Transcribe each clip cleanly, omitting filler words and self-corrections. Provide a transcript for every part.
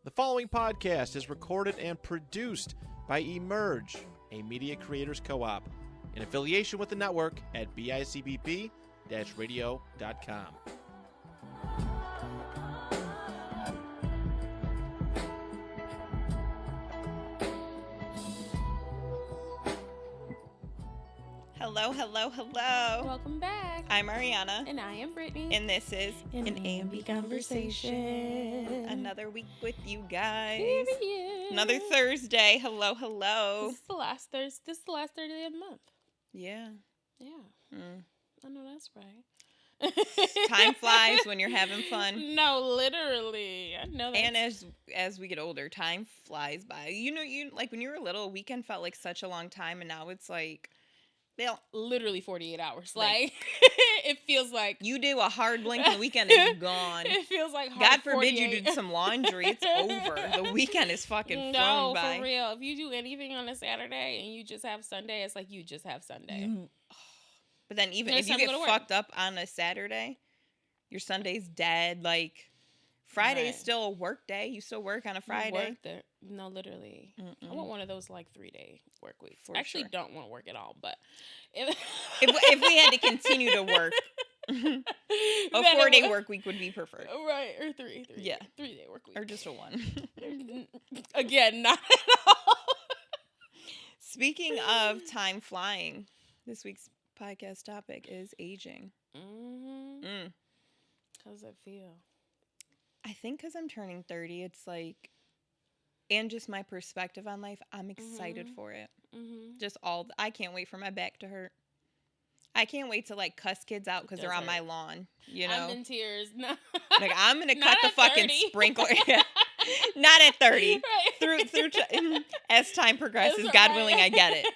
The following podcast is recorded and produced by Emerge, a media creators co-op, in affiliation with the network at bicbp-radio.com. Hello, hello, hello. Welcome back. I'm Ariana. And I am Brittany. And this is an A&B Conversation. Another week with you guys. Period. Another Thursday. Hello, hello. This is the last Thursday. This is the last Thursday of the month. Yeah. Yeah. Mm. I know that's right. Time flies when you're having fun. No, literally. I know that. And as we get older, time flies by. You know, like when you were little, a weekend felt like such a long time, and now it's like literally 48 hours. Like it feels like you do a hard blink and the weekend is gone. It feels like hard God forbid 48. you did some laundry. It's over. The weekend is fucking flown by. No, for real. If you do anything on a Saturday and you just have Sunday, it's like you just have Sunday. But then even if you get fucked up on a Saturday, your Sunday's dead. Like Friday is still a work day. You still work on a Friday. No, literally. I want one of those like 3-day work weeks. For I actually sure. don't want to work at all, but if we had to continue to work, a 4-day work week would be preferred. Right, or three. Yeah. 3-day work week. Or just a 1. Again, not at all. Speaking of time flying, this week's podcast topic is aging. How's that feel? I think because I'm turning 30, it's like, and just my perspective on life, I'm excited for it. I can't wait for my back to hurt. I can't wait to like cuss kids out because they're on my lawn. You know, I'm in tears. No. Like I'm gonna cut the fucking 30. sprinkler. Not at 30. Right. Through as time progresses, That's God right. willing, I get it.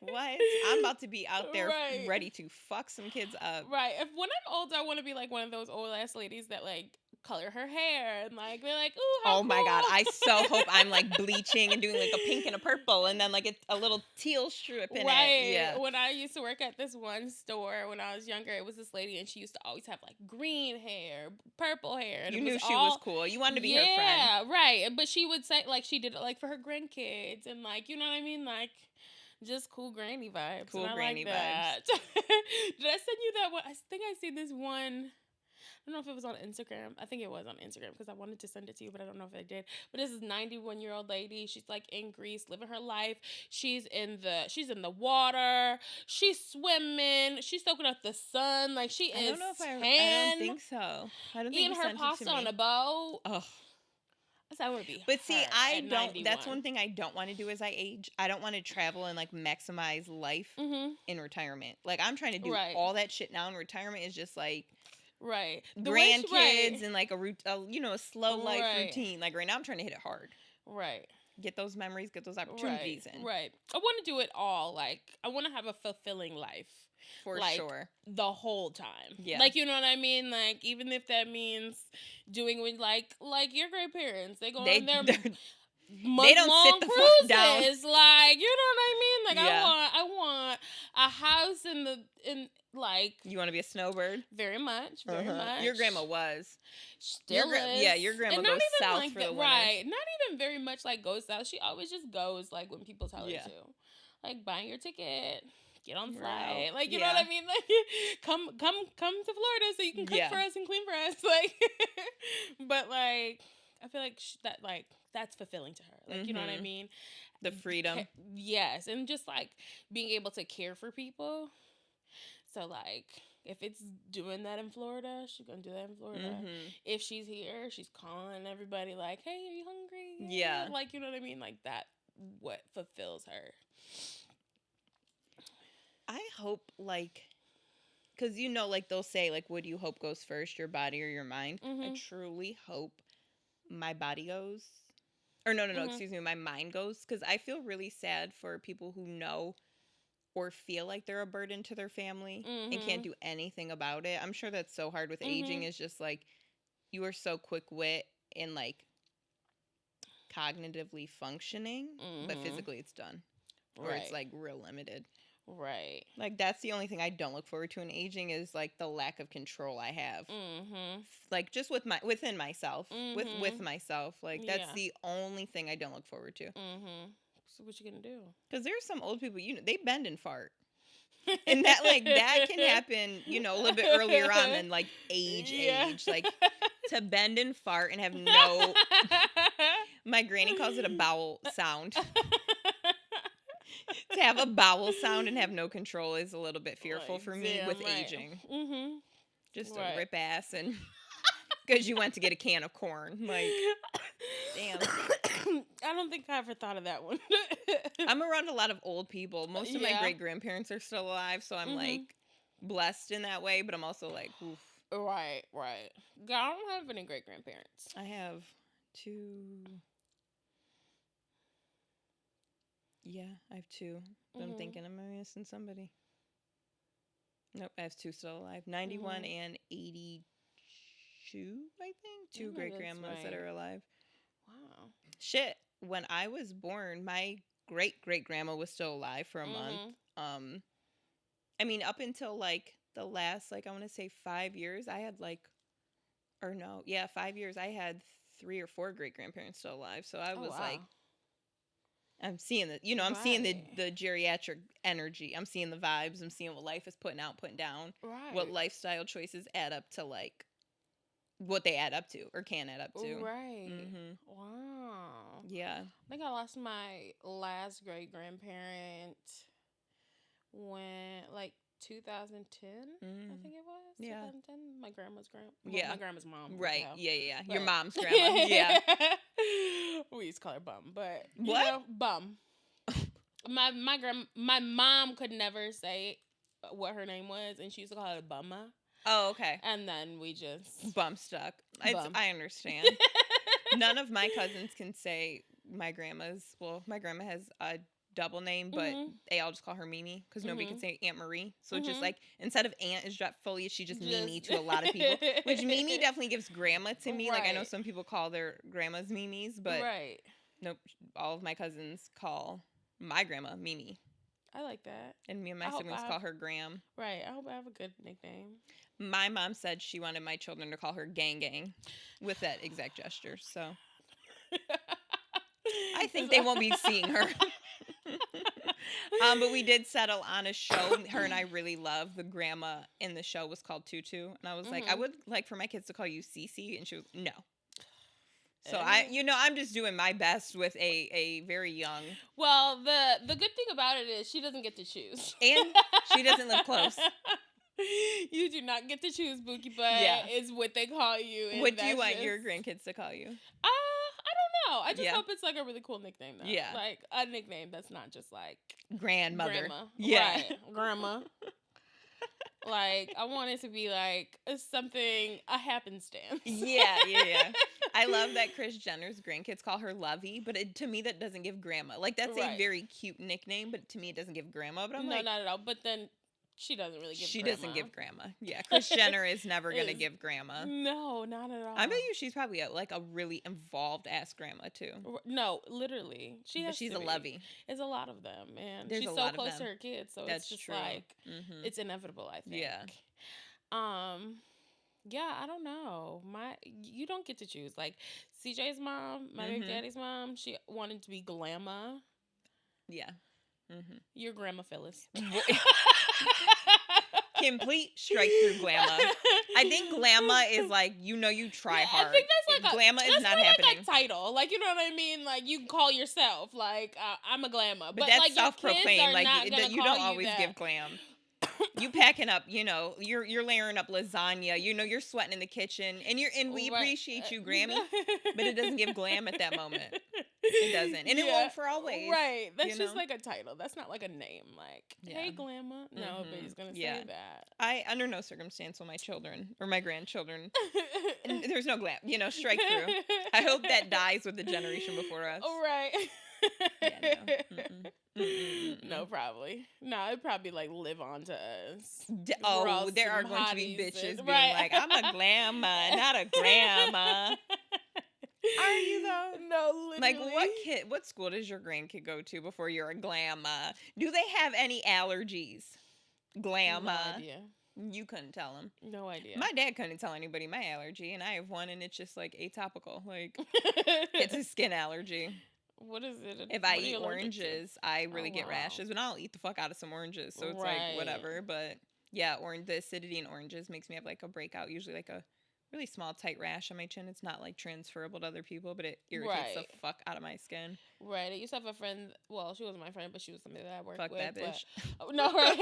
What? I'm about to be out there Right. ready to fuck some kids up. Right. When I'm older, I want to be like one of those old ass ladies that like color her hair and like they're like, ooh, how Oh my cool. God. I so hope I'm like bleaching and doing like a pink and a purple and then like a little teal strip in it. Yeah. When I used to work at this one store when I was younger, it was this lady and she used to always have like green hair, purple hair. And You it knew was she was cool. You wanted to be her friend. Yeah, right. But she would say like she did it like for her grandkids and like, you know what I mean? Like just cool granny vibes. Cool and I granny like that. Did I send you that one? I think I seen this one. I don't know if it was on Instagram. I think it was on Instagram because I wanted to send it to you, but I don't know if I did. But this is 91-year-old lady. She's like in Greece, living her life. She's in the water. She's swimming. She's soaking up the sun. Like she is. I don't know if I don't think so. I don't think eating you her sent it to pasta me. on a boat. Ugh. I would be. But see, I at don't. 91. That's one thing I don't want to do as I age. I don't want to travel and like maximize life in retirement. Like I'm trying to do all that shit now. In retirement is just like grandkids and like a slow life routine. Like right now, I'm trying to hit it hard. Right. Get those memories, get those opportunities in. Right. I want to do it all. Like I want to have a fulfilling life. For sure. The whole time. Yeah. Like, you know what I mean? Like, even if that means doing with, like your grandparents. They go on their month-long sit the cruises. fuck down. Like, you know what I mean? Like, Yeah. I want a house in like... You want to be a snowbird? Very much. Very much. Your grandma was. Still is. Yeah, your grandma goes south like for the winter. Right. Not even very much like goes south. She always just goes, like, when people tell her to. Like, buying your ticket. Get on the flight. Like, you know what I mean? Like, come to Florida so you can cook for us and clean for us. Like, but, like, I feel like that's fulfilling to her. Like, you know what I mean? The freedom. Yes. And just, like, being able to care for people. So, like, if it's doing that in Florida, she's going to do that in Florida. If she's here, she's calling everybody, like, hey, are you hungry? Yeah. Like, you know what I mean? Like, that what fulfills her. I hope, like, because, you know, like, they'll say, like, what do you hope goes first, your body or your mind? I truly hope my body goes. Or, no, excuse me, my mind goes. Because I feel really sad for people who know or feel like they're a burden to their family and can't do anything about it. I'm sure that's so hard with aging. Is just, like, you are so quick-wit and, like, cognitively functioning, but physically it's done. Or it's, like, real limited. Right. Like, that's the only thing I don't look forward to in aging is, like, the lack of control I have. Like, just within myself. With myself. Like, that's Yeah. the only thing I don't look forward to. So what you gonna do? Because there's some old people, they bend and fart. And that, like, that can happen, a little bit earlier on than, like, age. Like, to bend and fart and have no... My granny calls it a bowel sound. To have a bowel sound and have no control is a little bit fearful for me with aging. Just a rip ass and... Because you went to get a can of corn. Like, damn. I don't think I ever thought of that one. I'm around a lot of old people. Most of my great-grandparents are still alive, so I'm, like, blessed in that way, but I'm also like, oof. Right. God, I don't have any great-grandparents. I have 2... Yeah, I have 2. But I'm thinking I'm missing somebody. Nope, I have 2 still alive. 91 and 82, I think. 2 great-grandmas that are alive. Wow. Shit. When I was born, my great-great-grandma was still alive for a month. I mean, up until, like, the last, like, I want to say 5 years, I had, like... Or no, yeah, 5 years, I had 3 or 4 great-grandparents still alive. So I was like... I'm seeing I'm seeing the geriatric energy. I'm seeing the vibes. I'm seeing what life is putting down. Right. What lifestyle choices add up to, like, what they add up to or can add up to. Right. Wow. Yeah. I think I lost my last great-grandparent when, like, 2010, I think it was. Yeah. 2010. My grandma's my grandma's mom. Right. Yeah. But... Your mom's grandma. Yeah. We used to call her Bum, but what? Bum. My mom could never say what her name was, and she used to call her Bumma. Oh, okay. And then we just Bum stuck. Bum. I understand. None of my cousins can say my grandma's. Well, my grandma has a double name, but they all just call her Mimi because nobody can say Aunt Marie. So it's just like, instead of Aunt is dropped fully, she just Mimi to a lot of people. Which Mimi definitely gives grandma to me. Like, I know some people call their grandmas Mimis, but nope. All of my cousins call my grandma Mimi. I like that. And me and my siblings call her Gram. Right. I hope I have a good nickname. My mom said she wanted my children to call her Gang Gang with that exact gesture. So I think they won't be seeing her. But we did settle on a show her and I really love. The grandma in the show was called Tutu. And I was like, I would like for my kids to call you Cece. And she was, no. So I'm just doing my best with a very young. Well, the good thing about it is she doesn't get to choose. And she doesn't live close. You do not get to choose, Bookie, but is what they call you. What do you want your grandkids to call you? I don't know. I just hope it's like a really cool nickname though. Yeah. Like a nickname that's not just like grandmother. Grandma. Yeah. Right. Grandma. Like, I want it to be like something, a happenstance. Yeah. I love that Kris Jenner's grandkids call her Lovey, but to me that doesn't give grandma. Like, that's a very cute nickname, but to me it doesn't give grandma. But I'm no, not at all. But then she doesn't really give She grandma. doesn't give grandma. Yeah, Kris Jenner is never going to give grandma. No, not at all. I bet you she's probably a really involved-ass grandma, too. No, literally. She's a lovey. It's a lot of them, man. There's she's a so lot close of them. to her kids, so That's it's just true. like, it's inevitable, I think. Yeah. Yeah, I don't know. You don't get to choose. Like, CJ's mom, my big daddy's mom, she wanted to be Glamma. Yeah. You're Grandma Phyllis. Complete strike through Glamma. I think Glamma is like, you try hard. I think that's like Glamma is not happening. Like title, like, you know what I mean? Like, you can call yourself like, I'm a Glamma, but that's like self-proclaimed. Like, you don't always give glam. You packing up, you're layering up lasagna. You're sweating in the kitchen, and we appreciate you, Grammy, but it doesn't give glam at that moment. It doesn't, and it won't for always. Right? That's just like a title. That's not like a name. Like, hey, Glamma. No, nobody's gonna say that. I, under no circumstance, will my children or my grandchildren. There's no glam. Strike through. I hope that dies with the generation before us. Right. No. No, probably. No, it'd probably like live on to us. There are going to be bitches being like, I'm a glamma, not a grandma. Are you though? No, literally. Like what school does your grandkid go to before you're a glam? Do they have any allergies? Glam. No idea. You couldn't tell them. No idea. My dad couldn't tell anybody my allergy, and I have one, and it's just like atopical. Like it's a skin allergy. What is it? If I eat oranges, I really get rashes, but I'll eat the fuck out of some oranges, so it's like whatever. But yeah, the acidity in oranges makes me have like a breakout, usually like a really small tight rash on my chin. It's not like transferable to other people, but it irritates the fuck out of my skin. Right. I used to have a friend. Well, she wasn't my friend, but she was somebody that I worked with. Fuck that bitch. But, no, right.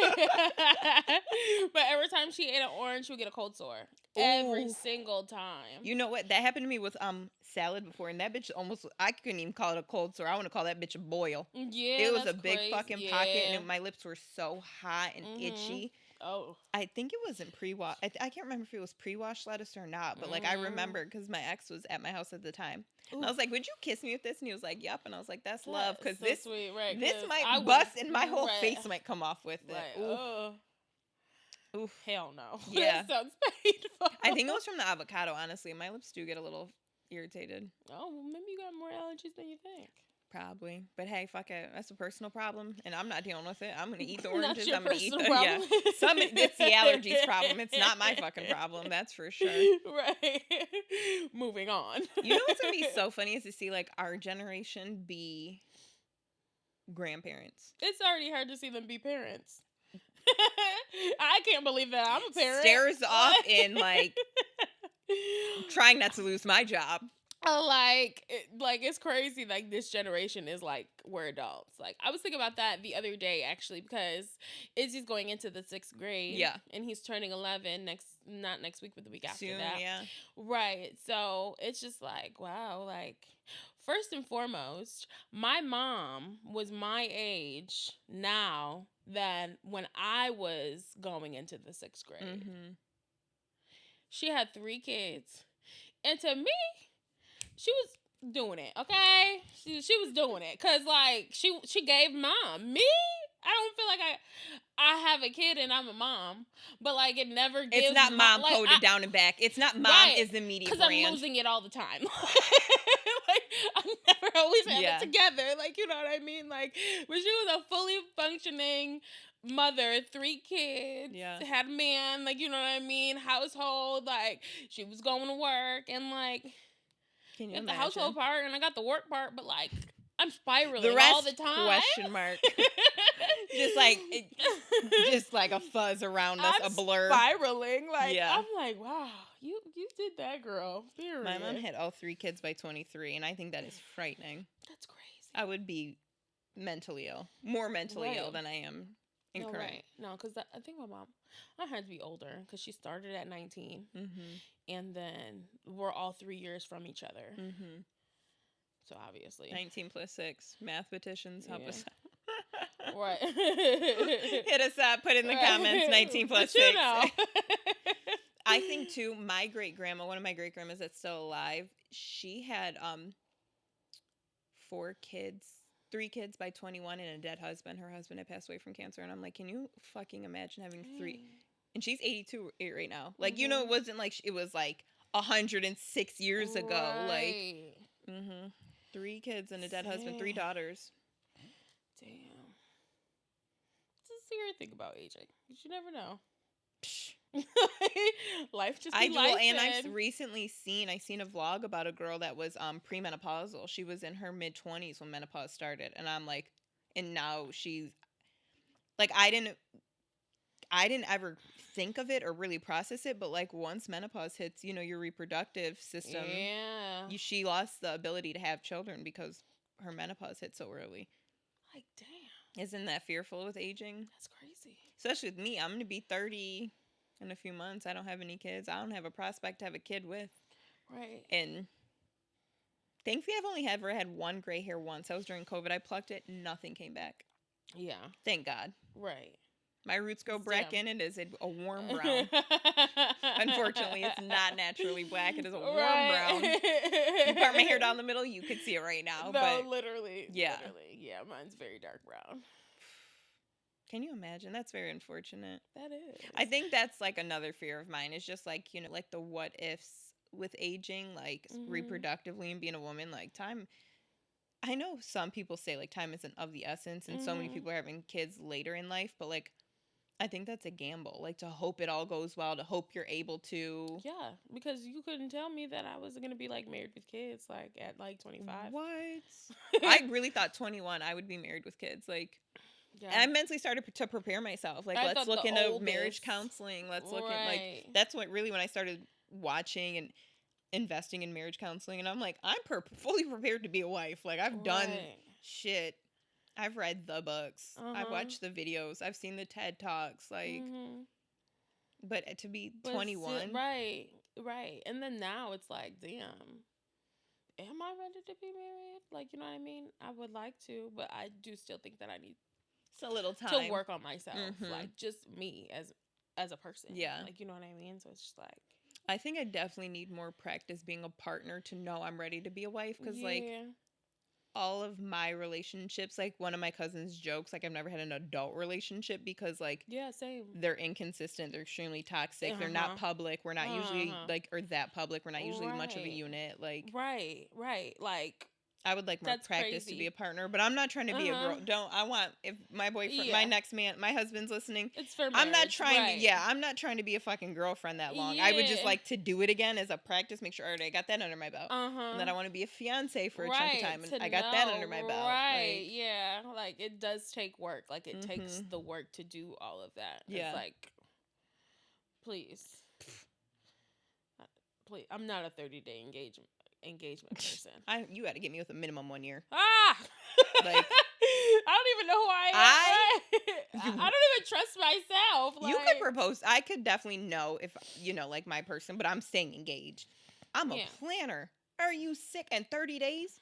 But every time she ate an orange, she would get a cold sore. Ooh. Every single time. You know what? That happened to me with salad before, and that bitch I couldn't even call it a cold sore. I want to call that bitch a boil. Yeah, it was a big fucking pocket, and my lips were so hot and itchy. Oh, I think it wasn't pre-wash. I can't remember if it was pre-washed lettuce or not, but like I remember because my ex was at my house at the time. And I was like, "Would you kiss me with this?" And he was like, "Yep." And I was like, "That's love," because so this sweet, right? This might bust, and my whole face might come off with it. Right. Oof. Hell no. Yeah. That sounds painful. I think it was from the avocado. Honestly, my lips do get a little irritated. Oh, well, maybe you got more allergies than you think. Probably, but hey, fuck it. That's a personal problem, and I'm not dealing with it. I'm gonna eat the oranges. Not your I'm gonna eat the problem. It's the allergies problem. It's not my fucking problem. That's for sure. Right. Moving on. You know what's gonna be so funny is to see like our generation be grandparents. It's already hard to see them be parents. I can't believe that I'm a parent. Stares off in like trying not to lose my job. Like it's crazy. Like this generation is like we're adults. Like I was thinking about that the other day actually because Izzy's going into the 6th grade. Yeah, and he's turning 11 not next week, but the week after soon, that. Yeah, right. So it's just like wow. Like first and foremost, my mom was my age now than when I was going into the 6th grade. Mm-hmm. She had 3 kids, and to me. She was doing it, okay? She was doing it, cause like she gave mom. Me, I don't feel like I have a kid and I'm a mom, but like it never gives. It's not mom like, coded down and back. It's not mom is the media brand. Because I'm losing it all the time. Like I never always have it together. Like you know what I mean? Like but she was a fully functioning mother, 3 kids, had a man, like you know what I mean, household. Like she was going to work and like. Can you the household part and I got the work part, but like I'm spiraling the rest, all the time. Question mark. just like a fuzz around us, I'm a blur. Spiraling. Like I'm like, wow, you did that, girl. Period. My mom had all 3 kids by 23, and I think that is frightening. That's crazy. I would be mentally ill, more mentally ill than I am. No, right. No, because I think I had to be older because she started at 19. Mm-hmm. And then we're all 3 years from each other. Mm-hmm. So obviously. 19 plus 6. Mathematicians, help us out. Right. Hit us up. Put in the comments 19 plus 6. You know. I think, too, my great-grandma, one of my great-grandmas that's still alive, she had 4 kids. 3 kids by 21 and a dead husband. Her husband had passed away from cancer. And I'm like, can you fucking imagine having 3? And she's 82 right now. Like, you know, it wasn't like it was like 106 years ago. Like, 3 kids and a dead husband, 3 daughters. Damn. It's a serious thing about aging. You never know. Life just be life. And I've recently seen a vlog about a girl that was premenopausal. She was in her mid-20s when menopause started, and I'm like, and now she's like, I didn't ever think of it or really process it, but like once menopause hits, you know, your reproductive system, she lost the ability to have children because her menopause hit so early. Like, damn, isn't that fearful with aging? That's crazy. Especially with me, I'm gonna be 30 in a few months. I don't have any kids. I don't have a prospect to have a kid with. Right. And thankfully, I've only ever had 1 gray hair once. That was during COVID. I plucked it. Nothing came back. Yeah. Thank God. Right. My roots go black in. It is a warm brown. Unfortunately, it's not naturally black. It is a warm brown. You part my hair down the middle, you could see it right now. No, but literally. Yeah. Literally. Yeah, mine's very dark brown. Can you imagine? That's very unfortunate. That is. I think that's like another fear of mine. It's just like, you know, like the what ifs. with aging, like Mhm. reproductively and being a woman, like time. I know some people say like time isn't of the essence, and so many Mhm. people are having kids later in life, but like I think that's a gamble. Like to hope it all goes well, to hope you're able to. Yeah, because you couldn't tell me that I was gonna be like married with kids like at like 25. What? I really thought 21 I would be married with kids. Like, Yeah, and I mentally started to prepare myself. Like, I let's thought the look into marriage oldest. counseling. Let's look at like Right. that's what really when I started watching and investing in marriage counseling, and I'm like, I'm fully prepared to be a wife. Like, I've done Right. shit. I've read the books. I've Uh-huh. watched the videos. I've seen the TED Talks. Like, Mhm. but to be But 21, right, right. And then now it's like, damn, am I ready to be married? Like, you know what I mean? I would like to, but I do still think that I need it's a little time to work on myself, Mhm. like just me as a person. Yeah. Like, you know what I mean? So it's just like, I think I definitely need more practice being a partner to know I'm ready to be a wife. Because, like, yeah. all of my relationships, like, one of my cousins jokes, like, I've never had an adult relationship because, like, Yeah, same. they're inconsistent. They're extremely toxic. They're Uh-huh. not public. We're not usually, Uh-huh. like, or that public. We're not usually much of a Right. unit. Like, Right, right. Like, I would like more that's practice to be a crazy. partner, but I'm not trying to be a Uh-huh. girl. I want, if my boyfriend, my Yeah. next man, my husband's listening, It's for I'm not marriage, trying right. to, yeah, I'm not trying to be a fucking girlfriend that long. I would just Yeah. like to do it again as a practice, make sure, all right, I got that under my belt. Uh-huh. And then I want to be a fiance for a chunk of time, and to I got that know, under my belt. right? Like, Yeah, like it does take work. Like it takes Mhm. the work to do all of that. Yeah. It's like, please, please. I'm not a 30-day engagement person. you got to get me with a minimum 1 year. Ah, Like, I don't even know who I am. You- I don't even trust myself. you Like, could propose. I could definitely know if, like my person, but I'm staying engaged. I'm a Yeah. planner. Are you sick? In 30 days?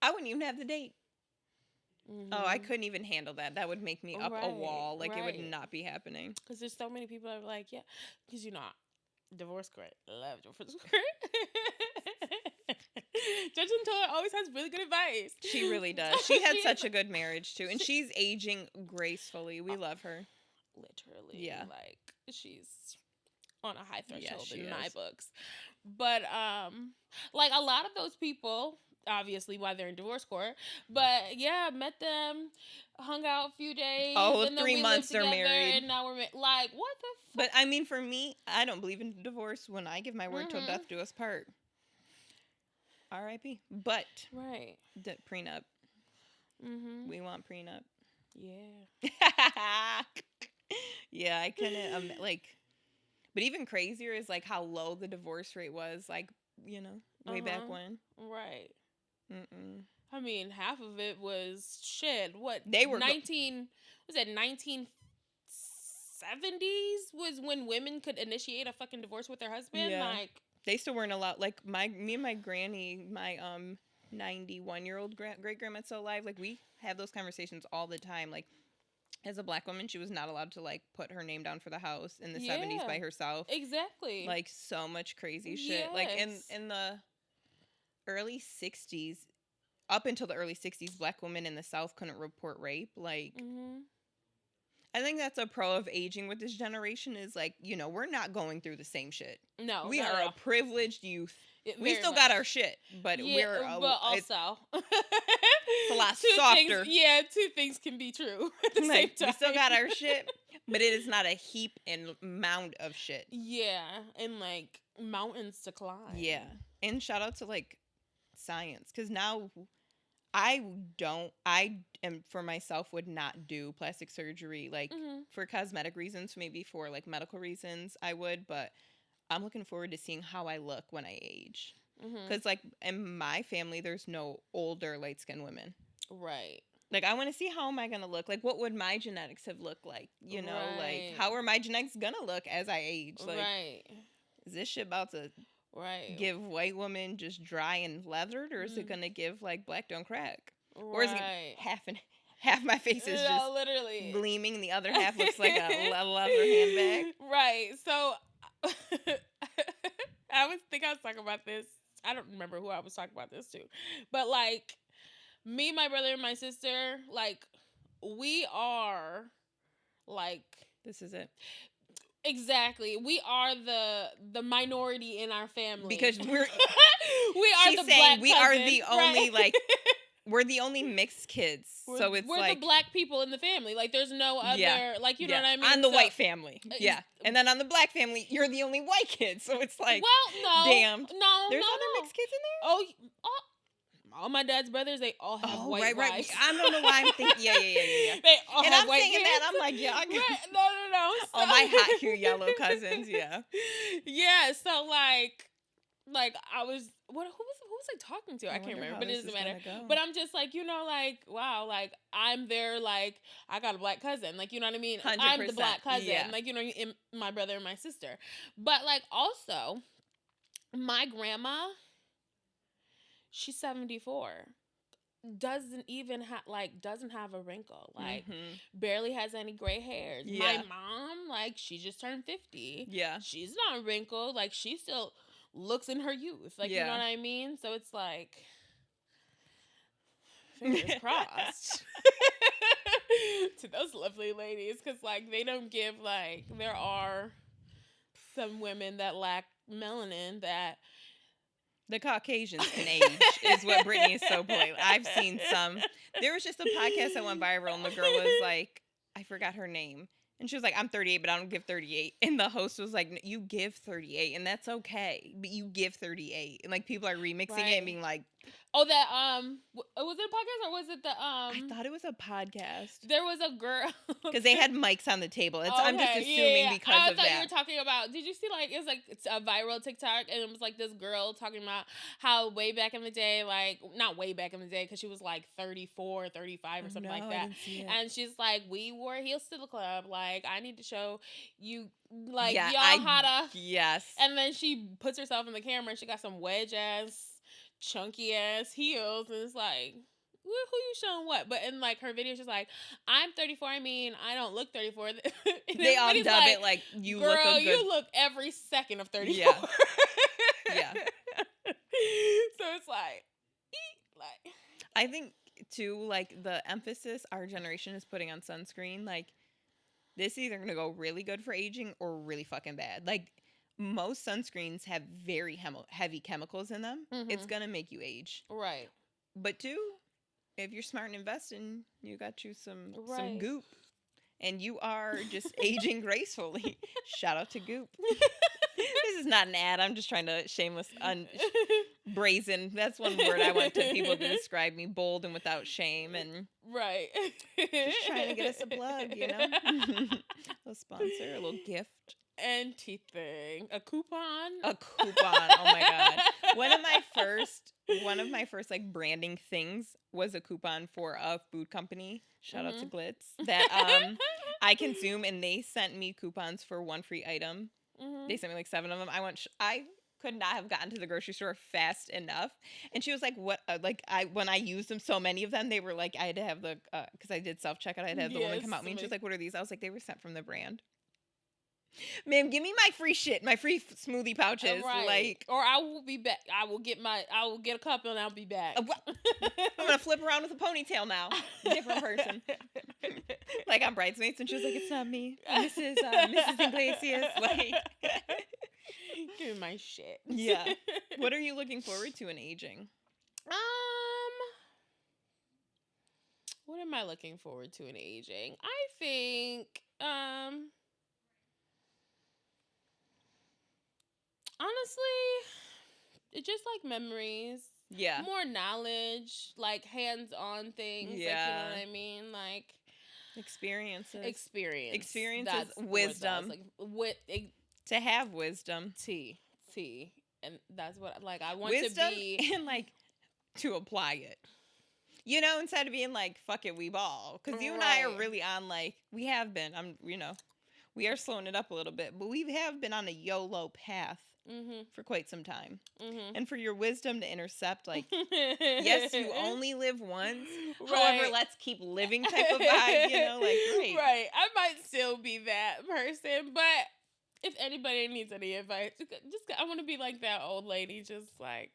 I wouldn't even have the date. Oh, I Mhm. couldn't even handle that. That would make me up a Right, wall. Like, it would right. not be happening. Because there's so many people that are like, yeah, because divorce court, love divorce court. Judge Antola always has really good advice. She really does. She had such a good marriage, too. And she's aging gracefully. We love her. Literally, Yeah. like she's on a high Yeah, threshold she in my is. books. But like a lot of those people, obviously why they're in divorce court, but yeah, met them, hung out a few days, Oh, and then 3 we months lived they're together, married. and now we're like, what the fuck? But, I mean, for me, I don't believe in divorce. When I give my word till Mhm. death do us part. R.I.P. But, Right. prenup. Mm-hmm. We want prenup. Yeah. Yeah, I couldn't, but even crazier is, like, how low the divorce rate was, like, way back when. Right. Mm-mm. I mean, half of it was shit. What They were 1970s was when women could initiate a fucking divorce with their husband. Yeah. Like, They still weren't allowed, like, me and my granny, my 91-year-old great-grandma's still alive, like, we have those conversations all the time, like, as a black woman, she was not allowed to, like, put her name down for the house in the 70s by Yeah. herself. exactly. Like, so much crazy shit. Like, Yes. in the early 60s, up until the early 60s, black women in the South couldn't report rape. Like, Mm-hmm. I think that's a pro of aging with this generation is, like, we're not going through the same shit. No, We not are at a all. privileged youth. We Very still much. got our shit, but Yeah, but it's also a lot two softer. two things can be true at the same like, time. we still got our shit, but it is not a heap and mound of shit. Yeah, and like mountains to climb. Yeah. And shout out to, like, science, because now I am for myself would not do plastic surgery, like, Mhm. for cosmetic reasons, maybe for, like, medical reasons I would, but I'm looking forward to seeing how I look when I age. Mhm. Because, like, in my family, there's no older light-skinned women. Right. Like, I want to see how am I going to look. Like, what would my genetics have looked like? Like, Right. how are my genetics going to look as I age? Like, Right. is this shit about to Right. give white women just dry and leathered, or is it Mm. going to give, like, black don't crack? Right. Or is it half my face is just literally gleaming, and the other half looks like a leather handbag? Right. So I was talking about this. I don't remember who I was talking about this to. But like me, my brother, and my sister, like we are like This is it. Exactly. We are the minority in our family. Because we are she's the saying black we cousin, are the only, right? like, we're the only mixed kids. So it's we're like, the black people in the family. Like, there's no other, yeah, like, you know yeah, what I mean? on the So, white family. Yeah. And then on the black family, you're the only white kid. So it's like, well, no, damned. no, There's no, other no. mixed kids in there? Oh, all my dad's brothers, they all have Oh, white right. wives. I don't know why I'm thinking, yeah. They all And have I'm white saying kids. that, I'm like, yeah, I got Right. No. all my hot hue yellow cousins, yeah. Yeah, so like I was who was I talking to? I can't wonder remember, how but it this doesn't is matter. gonna go. But I'm just like, like, wow, like I'm there, like I got a black cousin, like, you know what I mean? i am the 100%, black cousin, yeah. like, my brother and my sister. But like also, my grandma, she's 74. Doesn't even doesn't have a wrinkle, like barely has any gray hairs. Yeah. My mom, like, she just turned 50. Yeah. She's not wrinkled, like she still looks in her youth, like, you know what I mean? So it's like, fingers crossed to those lovely ladies, because like they don't give, like, there are some women that lack melanin that the Caucasians can age, is what Brittany is so polite. I've seen some. There was just a podcast that went viral, and the girl was like, I forgot her name. And she was like, I'm 38, but I don't give 38. And the host was like, you give 38, and that's okay. But you give 38. And like people are remixing it and being like, oh, that was it a podcast or was it the I thought it was a podcast. There was a girl because they had mics on the table. I'm just assuming because I of thought that. you were talking about. Did you see, like, it's a viral TikTok, and it was like this girl talking about how way back in the day, like, not way back in the day, because she was like 34, 35 or something like that. I didn't see it. And she's like, we wore heels to the club. Like, I need to show you, like, y'all how to. Yes. And then she puts herself in the camera, and she got some wedge ass, chunky ass heels, and it's like, who you showing what? But in like her video, she's like, I'm 34. I mean, I don't look 34. They all dub like, it like, you girl, look a good... you look every second of 34. Yeah. Yeah. So it's like. I think too, like, the emphasis our generation is putting on sunscreen, like, this is either gonna go really good for aging or really fucking bad. Like, most sunscreens have very heavy chemicals in them. Mm-hmm. It's gonna make you age. Right. But too, if you're smart and investing, you got you some goop. And you are just aging gracefully. Shout out to Goop. This is not an ad. I'm just trying to brazen. That's one word I want people to describe me. Bold and without shame. And right. Just trying to get us a plug, you know? A sponsor, a little gift. And teeth thing. A coupon. Oh my God. One of my first like branding things was a coupon for a food company. Shout out to Glitz. That I consume, and they sent me coupons for one free item. Mm-hmm. They sent me like 7 of them. I could not have gotten to the grocery store fast enough. And she was like, "What?" When I used them, so many of them, they were like, I had to have the because I did self checkout. I had to have the woman come out to me, and she was like, "What are these?" I was like, "They were sent from the brand." Ma'am, give me my free shit, my free smoothie pouches. Right. Like, or I will be back. I will get a couple and I'll be back. I'm gonna flip around with a ponytail now. Different person. Like I'm Bridesmaids, and she was like, "It's not me, Mrs. Iglesias." Like, give me my shit. Yeah. What are you looking forward to in aging? What am I looking forward to in aging? I think honestly, it's just like memories. Yeah. More knowledge, like hands-on things. Yeah. Like, you know what I mean? Like experiences. Wisdom. To have wisdom. T. And that's what, like, I want wisdom to be. And, like, to apply it. You know, instead of being like, fuck it, we ball. Because you and I are really on, like, we have been. We are slowing it up a little bit. But we have been on a YOLO path for quite some time. Mm-hmm. And for your wisdom to intercept, like, yes, you only live once. Right. However, let's keep living type of vibe, you know? Like, great. Right. I might still be that person. But if anybody needs any advice, I want to be like that old lady, just like,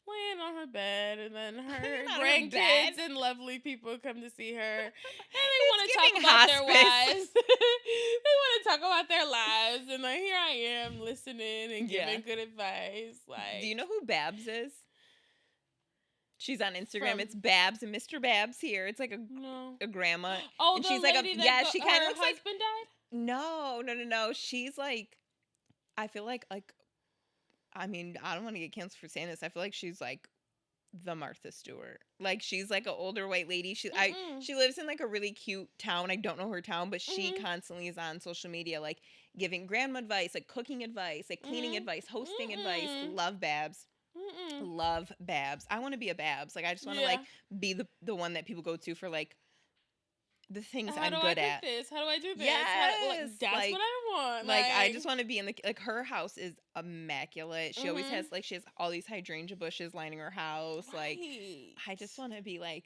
laying on her bed, and then her Laying on her grandkids bed? and lovely people come to see her, and they want to It's talk giving about their hospice. lives. They want to talk about their lives, and like here I am listening and Yeah. giving good advice. Like, Do you know who Babs is? She's on Instagram. From- It's Babs and Mr. Babs here. It's like No. a grandma. Oh, And the she's like a- lady that yeah, she kinda her looks like- husband died. No. She's like, I feel like, I mean, I don't want to get canceled for saying this. I feel like she's like the Martha Stewart. Like she's like an older white lady. She lives in like a really cute town. I don't know her town, but she constantly is on social media, like giving grandma advice, like cooking advice, like cleaning advice, hosting advice. Love Babs. Love Babs. I want to be a Babs. Like I just want to like be the one that people go to for like the things How I'm do good I at. cook this? How do I do this? Yes, That's like- what I want. Like I just want to be in the like her house is immaculate. She always Mhm. has like she has all these hydrangea bushes lining her house. Like I just want to be like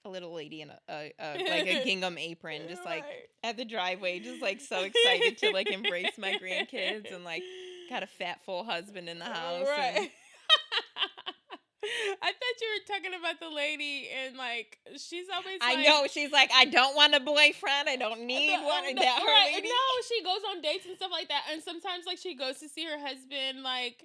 a little lady in a like a gingham apron, just like at the driveway, just like so excited to like embrace my grandkids and like got a fat full husband in the house. Right. And I thought you were talking about the lady, and like she's always. I like, know she's like, I don't want a boyfriend. I don't need one. And that her right. lady. No, she goes on dates and stuff like that, and sometimes like she goes to see her husband, like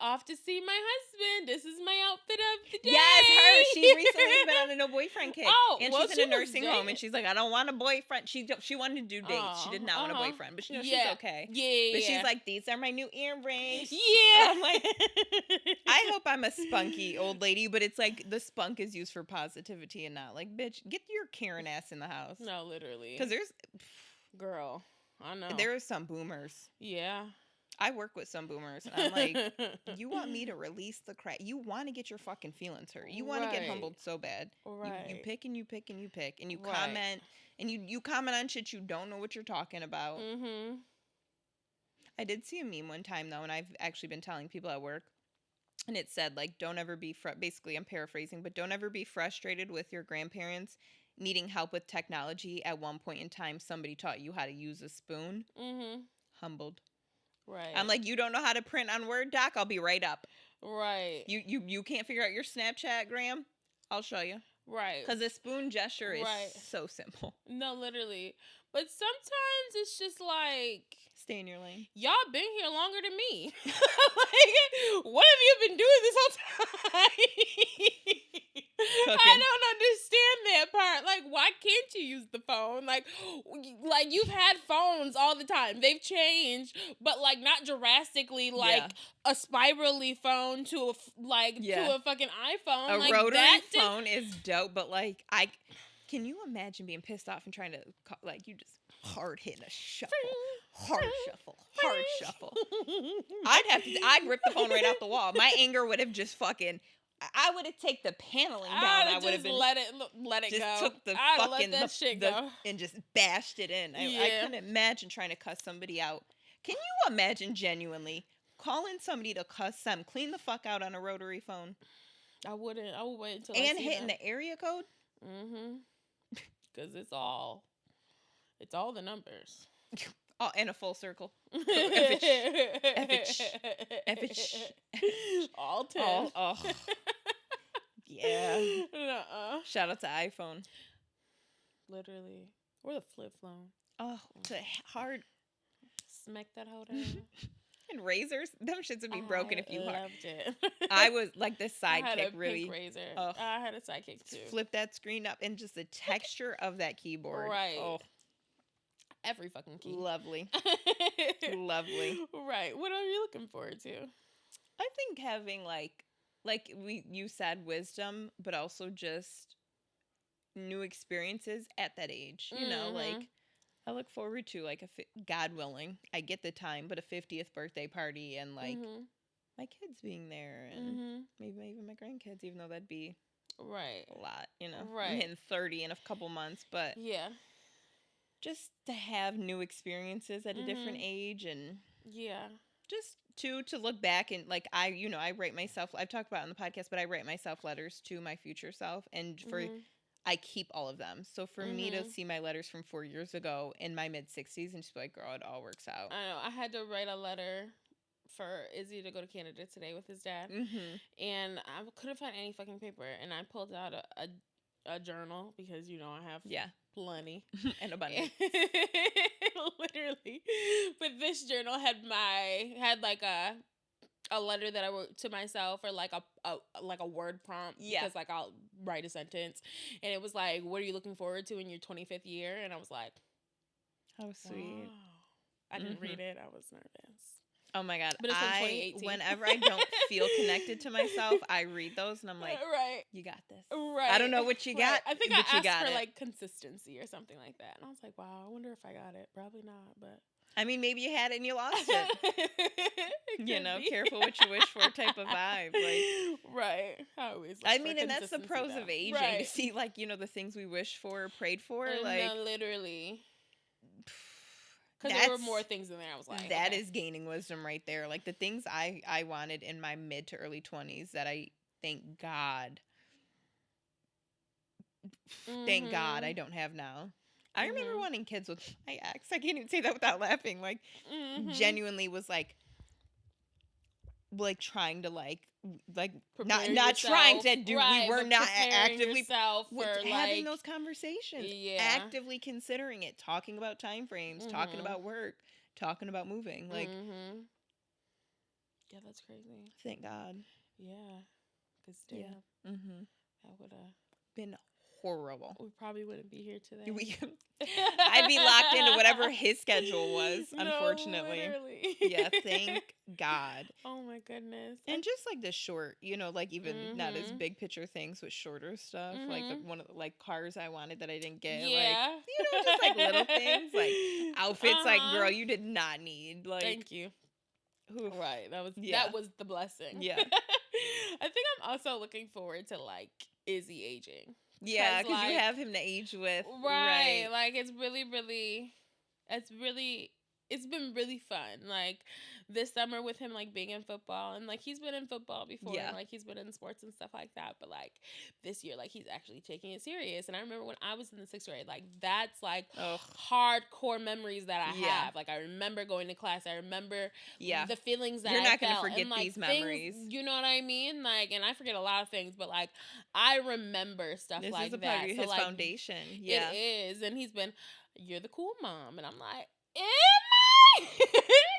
off to see my husband. This is my outfit of the day. Yes, her. She recently has been on a no boyfriend kick. Oh, and well, she's she in a was nursing home, and dating- she's like, I don't want a boyfriend. She wanted to do dates. She did not want a boyfriend, but she knows she's okay. Yeah, But she's like, these are my new earrings. yeah. I'm like, I hope I'm a spunky old lady, but it's like the spunk is used for positivity and not like, bitch, get your Karen ass in the house. No, literally. Because Girl, I know. there are some boomers. Yeah. I work with some boomers, and I'm like, you want me to release the crap? You want to get your fucking feelings hurt. You want to get Right. humbled so bad. Right. You pick and you pick and you pick, and you Right. comment, and you comment on shit you don't know what you're talking about. Mm-hmm. I did see a meme one time though, and I've actually been telling people at work, and it said like, don't ever be basically I'm paraphrasing, but don't ever be frustrated with your grandparents needing help with technology. At one point in time, somebody taught you how to use a spoon. Mm-hmm. Humbled. Right. I'm like, you don't know how to print on Word doc? I'll be right up. right. You can't figure out your Snapchat, Graham? I'll show you. Right. Because the spoon gesture is Right. so simple. No, literally. But sometimes it's just like, Stay in your lane. y'all been here longer than me. Like, what have you been doing this whole time? I Cooking. don't understand that part. Like, why can't you use the phone? Like you've had phones all the time. They've changed, but like not drastically. Like a spirally phone to to a fucking iPhone. A like, rotary that phone is dope, but like can you imagine being pissed off and trying to like you just hard hitting a shuffle, hard shuffle. I'd rip the phone right out the wall. My anger would have just fucking. I would have taken the paneling down. I would have been let it just go. took the I'd fucking let that shit go. and just bashed it in. I couldn't imagine trying to cuss somebody out. Can you imagine genuinely calling somebody to cuss them, clean the fuck out on a rotary phone? I wouldn't. I would wait until I And see hitting them. the area code? Mm-hmm. Because it's all the numbers. Oh, and a full circle. All 10. Oh. Yeah. Nuh-uh. Shout out to iPhone. Literally. Or the flip phone. Oh, the hard. Smack that hoe down. And razors. Them shits would be broken if you hard. loved it. I was like the I had sidekick a really. pink razor. Ugh. I had a sidekick too. Flip that screen up and just the texture of that keyboard. Right. Oh, Every fucking key. lovely. Lovely. Right. What are you looking forward to? I think having like you said wisdom, but also just new experiences at that age. You know, like I look forward to like God willing, I get the time, but a 50th birthday party and like my kids being there and maybe even my grandkids, even though that'd be right a lot. You know, Right. I'm hitting 30 in a couple months, but yeah. just to have new experiences at a different age and Yeah. just to look back and like I write myself, I've talked about it on the podcast, but I write myself letters to my future self and I keep all of them. So for me to see my letters from 4 years ago in my mid 60s and just be like, girl, it all works out. I know. I had to write a letter for Izzy to go to Canada today with his dad, Mm-hmm. and I couldn't find any fucking paper, and I pulled out a journal because I have Yeah. plenty And abundance. literally, but this journal had like a letter that I wrote to myself, or like a word prompt, Yeah. because like I'll write a sentence, and it was like, what are you looking forward to in your 25th year? And I was like, How sweet. wow. I didn't read it. I was nervous. Oh my God. But it's from 2018. Whenever I don't feel connected to myself, I read those and I'm like, right. you got this. Right. I don't know what you got. I think but I you got asked for it. like consistency or something like that. And I was like, wow, I wonder if I got it. Probably not, but. I mean, maybe you had it and you lost it. You know, be. careful what you wish for type of vibe. Like, right. I always look I for mean, and that's the consistency, pros though. of aging, Right. to see like, the things we wish for or prayed for. No, Like, literally. Because there were more things in there. I was like, that okay. is gaining wisdom right there. Like the things I wanted in my mid to early 20s that I thank God I don't have now. I remember wanting kids with my ex. I can't even say that without laughing. Like, genuinely was like trying to Prepare not yourself. trying to do. Right, we were but not preparing actively yourself for having like, those conversations. Yeah. Actively considering it, talking about time frames, talking about work, talking about moving. Like, yeah, that's crazy. thank God. Yeah, because damn, Yeah. Mm-hmm. that would have been horrible. We probably wouldn't be here today. I'd be locked into whatever his schedule was, unfortunately. Literally. Yeah, thank God. Oh my goodness. And just like the short, like even not as big picture things, but shorter stuff, like one of the cars I wanted that I didn't get. Yeah. Like, just like little things, like outfits. Like, girl, you did not need. Like, thank you. Oof. Right. That was the blessing. Yeah. I think I'm also looking forward to like Izzy aging. Yeah, because you have him to age with. Right. Like it's been really fun. Like this summer with him like being in football, and like he's been in football before, yeah. and like he's been in sports and stuff like that. But like this year, like he's actually taking it serious. And I remember when I was in the 6th grade, like that's like hardcore memories that I have. Like I remember going to class. I remember the feelings that you're not going to forget and, like, these memories. You know what I mean? Like, and I forget a lot of things, but like I remember stuff this like is a that. part of his foundation. Yeah, it is. And he's been, you're the cool mom, and I'm like, am I?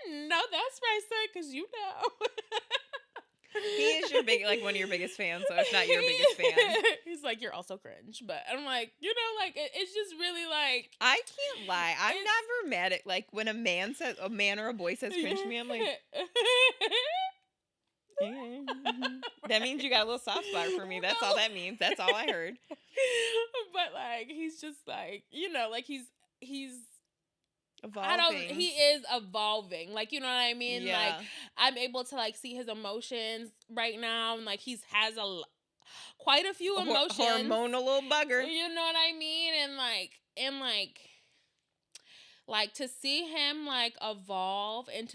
No, that's right, son, because you know. He is one of your biggest fans, so if not your biggest fan. He's like, you're also cringe. But I'm like, like, it's just really like. I can't lie. I'm never mad at, like, when a man or a boy says cringe to me, I'm like. That means you got a little soft spot for me. That's all that means. That's all I heard. But like, he's just like, like he's evolving. He is evolving. Like, you know what I mean? Yeah. Like, I'm able to like see his emotions right now, and like has quite a few emotions. Hormonal little bugger. You know what I mean? And like to see him like evolve and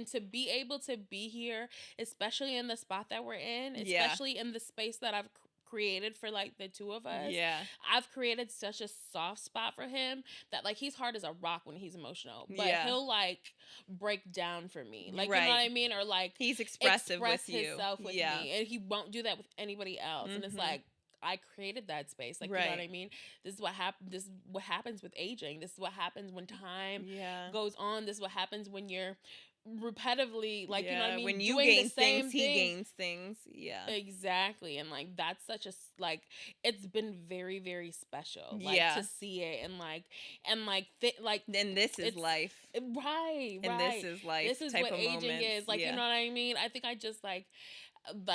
to be able to be here, especially in the spot that we're in, especially in the space that I've created for like the two of us. Yeah. I've created such a soft spot for him that like he's hard as a rock when he's emotional. But he'll like break down for me. Like, you know what I mean? Or like he's express with himself with me. And he won't do that with anybody else. And it's like, I created that space. Like, you know what I mean? This is what happens with aging. This is what happens when time goes on. This is what happens when you're repetitively, like, you know what I mean? When you doing gain the same things, he gains things. Yeah. Exactly. And like, that's such a, like, it's been very, very special. Like, to see it and this is life. Right. And this is life. This is type what of aging moments. is. Like, you know what I mean? I think I just like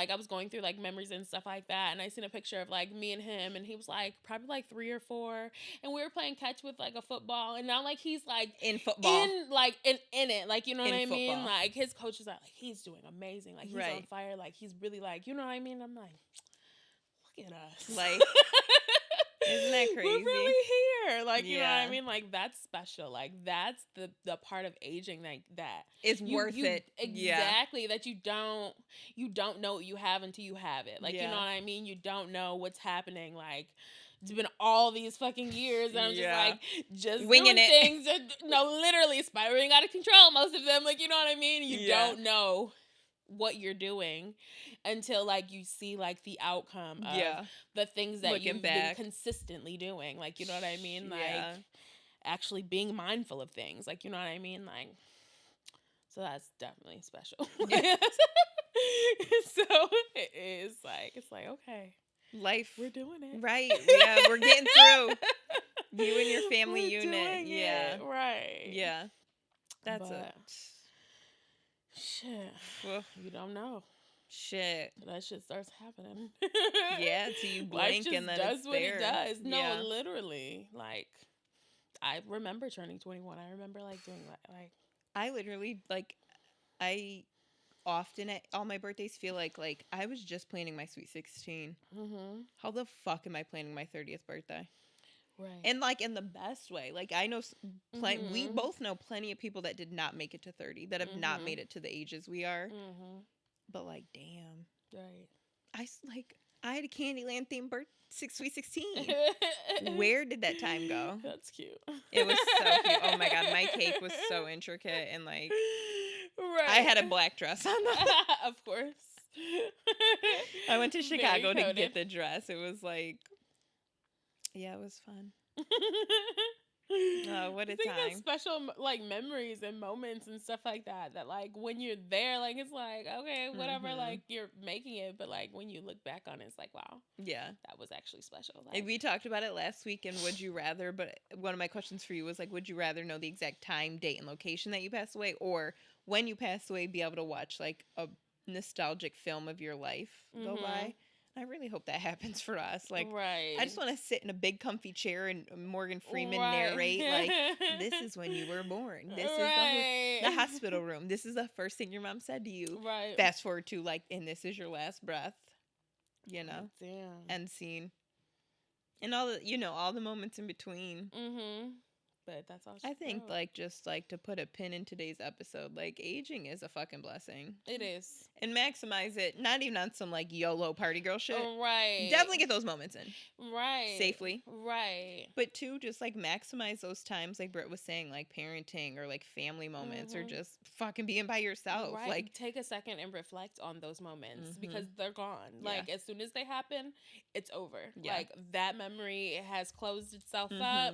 I was going through like memories and stuff like that, and I seen a picture of like me and him, and he was like probably like 3 or 4, and we were playing catch with like a football, and now like he's like in football, in it, like, you know what I mean? Like his coaches are like, he's doing amazing, like he's on fire, like he's really like, you know what I mean? I'm like, look at us, like. Isn't that crazy? We're really here. Like, you know what I mean? Like, that's special. Like, that's the part of aging that it's worth it. Exactly. That you don't know what you have until you have it. Like, you know what I mean? You don't know what's happening. Like, it's been all these fucking years, and I'm just winging doing it. things. No, literally spiraling out of control. Most of them, like, you know what I mean? You don't know what you're doing until like you see like the outcome of the things that you've been consistently doing. Like, you know what I mean? Like actually being mindful of things. Like, you know what I mean? Like, so that's definitely special. Yeah. So it is like, it's like, okay, life, we're doing it. Right. Yeah, we're getting through. You and your family we're unit. Yeah. It. Right. Yeah. That's shit. Well, you don't know. Shit. That shit starts happening. Yeah, so you blink and then does it's what there. it does. No, literally. Like, I remember turning 21. I remember like doing like I literally like I often at all my birthdays feel like I was just planning my sweet 16. Mm-hmm. How the fuck am I planning my 30th birthday? Right. And like in the best way. Like I know we both know plenty of people that did not make it to 30, that have not made it to the ages we are. But like, damn. Right. I had a Candyland themed sweet 16. Where did that time go? That's cute. It was so cute. Oh my god, my cake was so intricate and like right. I had a black dress on. Of course. I went to Chicago to get the dress. It was like, yeah, it was fun. Oh, what a time. Special like memories and moments and stuff like that like when you're there, like it's like, okay, whatever, like you're making it, but like when you look back on it, it's like, wow, yeah, that was actually special. Like, we talked about it last week in Would You Rather, but one of my questions for you was like, would you rather know the exact time, date, and location that you passed away, or when you pass away be able to watch like a nostalgic film of your life go by? I really hope that happens for us. Like, I just want to sit in a big comfy chair and Morgan Freeman narrate, like, this is when you were born. This is the hospital room. This is the first thing your mom said to you. Right. Fast forward to, like, and this is your last breath. You know? Damn. End scene. And all the, all the moments in between. But that's all. I think, like, just, like, to put a pin in today's episode, like, aging is a fucking blessing. It is. And maximize it, not even on some, like, YOLO party girl shit. Right. Definitely get those moments in. Right. Safely. Right. But, two, just, like, maximize those times, like Britt was saying, like, parenting or, like, family moments or just fucking being by yourself. Right. Like, take a second and reflect on those moments because they're gone. Like, as soon as they happen, it's over. Yeah. Like, that memory has closed itself up,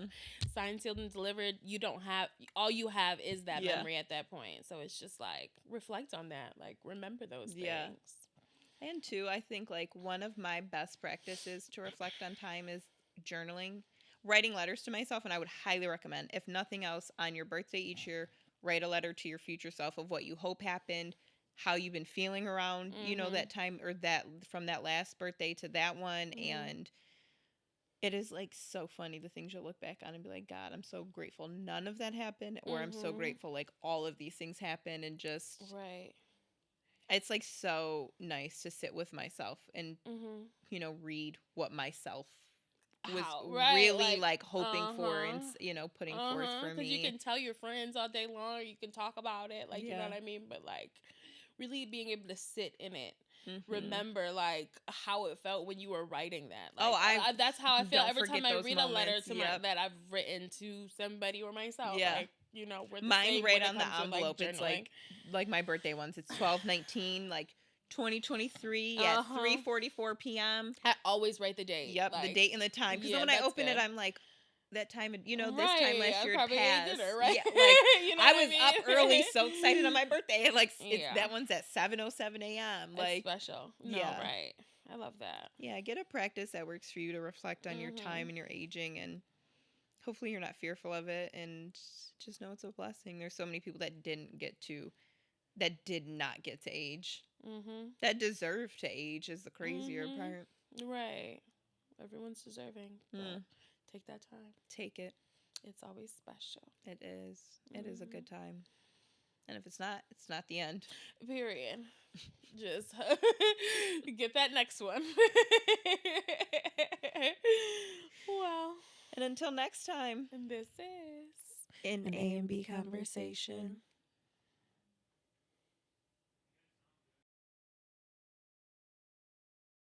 signed, sealed, and delivered. You don't have, all you have is that memory at that point. So it's just like, reflect on that. Like, remember those things. And two, I think like one of my best practices to reflect on time is journaling, writing letters to myself. And I would highly recommend, if nothing else, on your birthday each year, write a letter to your future self of what you hope happened, how you've been feeling around, that time, or that from that last birthday to that one. And it is like so funny the things you'll look back on and be like, God, I'm so grateful none of that happened, or I'm so grateful like all of these things happened, and just it's like so nice to sit with myself and read what myself was really like hoping for and putting forth for me. Because you can tell your friends all day long, you can talk about it, like you know what I mean, but like really being able to sit in it. Remember like how it felt when you were writing that. Like, that's how I feel every time I read a letter to that I've written to somebody or myself. Like, we're the mine right on the envelope. It's like my birthday ones. It's 12/19, like 2023 at 3:44 p.m. I always write the date. Yep, like, the date and the time. Because then when I open it, I'm like, that time, this time last year had passed. Dinner, right? Yeah, like I was up early, so excited on my birthday. Like that one's at 7:07 a.m. Like it's special. No, right. I love that. Yeah, get a practice that works for you to reflect on your time and your aging, and hopefully you're not fearful of it, and just know it's a blessing. There's so many people that did not get to age. That deserve to age is the crazier part. Right. Everyone's deserving. Take that time. Take it. It's always special. It is. It is a good time. And if it's not the end. Period. Just get that next one. Well. And until next time. And this is an A&B Conversation.